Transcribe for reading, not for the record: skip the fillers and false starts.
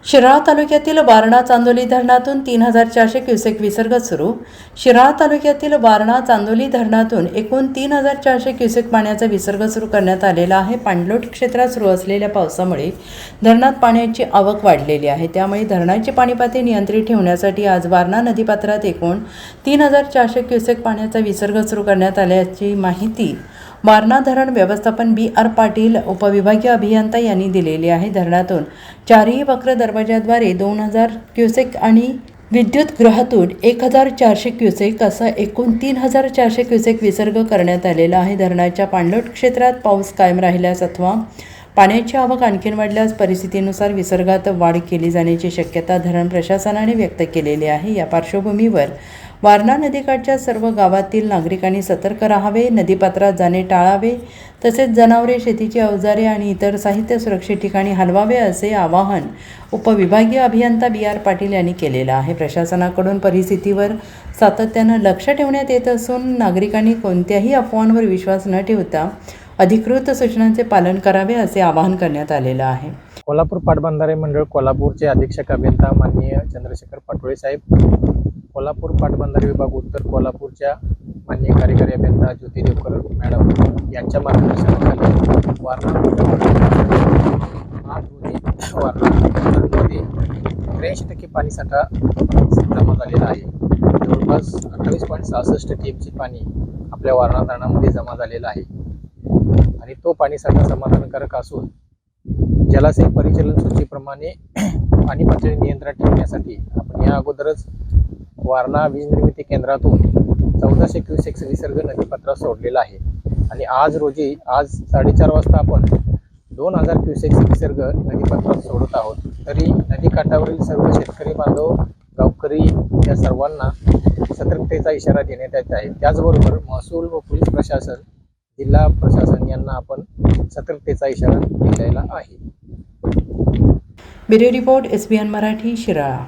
शिराळा तालुक्यातील वारणा चांदोली धरणातून 3,400 क्युसेक विसर्ग सुरू. शिराळा तालुक्यातील वारणा चांदोली धरणातून एकूण 3,400 क्युसेक पाण्याचा विसर्ग सुरू करण्यात आलेला आहे. पाणलोट क्षेत्रात सुरू असलेल्या पावसामुळे धरणात पाण्याची आवक वाढलेली आहे. त्यामुळे धरणाची पाणीपातळी नियंत्रित ठेवण्यासाठी आज वारणा नदीपात्रात एकूण 3,400 क्युसेक पाण्याचा विसर्ग सुरू करण्यात आल्याची माहिती वारणा धरण व्यवस्थापन B.R. पाटील उपविभागीय अभियंता यांनी दिलेली आहे. धरणातून चारही वक्र दरवाजाद्वारे 2,000 क्युसेक आणि विद्युत गृहातून 1,400 क्युसेक असा एकूण 3,400 क्युसेक विसर्ग करण्यात आलेला आहे. धरणाच्या पाणलोट क्षेत्रात पाऊस कायम राहिल्यास अथवा पाण्याची आवक आणखीन वाढल्यास परिस्थितीनुसार विसर्गात वाढ केली जाण्याची शक्यता धरण प्रशासनाने व्यक्त केलेली आहे. या पार्श्वभूमीवर वारणा नदीकाठच्या सर्व गावातील नागरिकांनी सतर्क राहावे, नदीपात्रात जाणे टाळावे, तसेच जनावरे, शेतीची अवजारे आणि इतर साहित्य सुरक्षित ठिकाणी हलवावे असे आवाहन उपविभागीय अभियंता B.R. पाटील यांनी केलेलं आहे. प्रशासनाकडून परिस्थितीवर सातत्यानं लक्ष ठेवण्यात येत असून नागरिकांनी कोणत्याही अफवांवर विश्वास न ठेवता अधिकृत सूचनांचे पालन करावे असे आवाहन करण्यात आलेलं आहे. कोल्हापूर पाटबंधारे मंडळ कोल्हापूरचे अधीक्षक अभियंता माननीय चंद्रशेखर पाटोळे साहेब, कोल्हापूर पाटबंधारे विभाग उत्तर कोल्हापूरच्या माननीय कार्यकारी अभियंता ज्योती देवकर मॅडम यांच्या मार्गदर्शनाखाली वारणा आज रोजी वारणा धरणामध्ये 83% पाणीसाठा जमा झालेला आहे. जवळपास 28.66 TMC पाणी आपल्या वारणा धरणामध्ये जमा झालेलं आहे आणि तो पाणीसाठा समाधानकारक असून जलाशय परिचालन सूचीप्रमाणे पाणी पातळी नियंत्रणात ठेवण्यासाठी आपण या अगोदरच वारणा वीज निर्मिती केंद्रातून 1400 क्युसेक्स विसर्ग नदीपात्रात सोडलेला आहे आणि आज रोजी 4:30 वाजता आपण 2,000 क्युसेक्स विसर्ग नदीपात्रात सोडत आहोत. तरी नदीकाठावरील सर्व शेतकरी बांधव, गावकरी या सर्वांना सतर्कतेचा इशारा देण्यात येत आहे. त्याचबरोबर महसूल व पोलीस प्रशासन, जिल्हा प्रशासन यांना आपण सतर्कतेचा इशारा दिलेला आहे. Bureau report SBN Marathi, Shirala.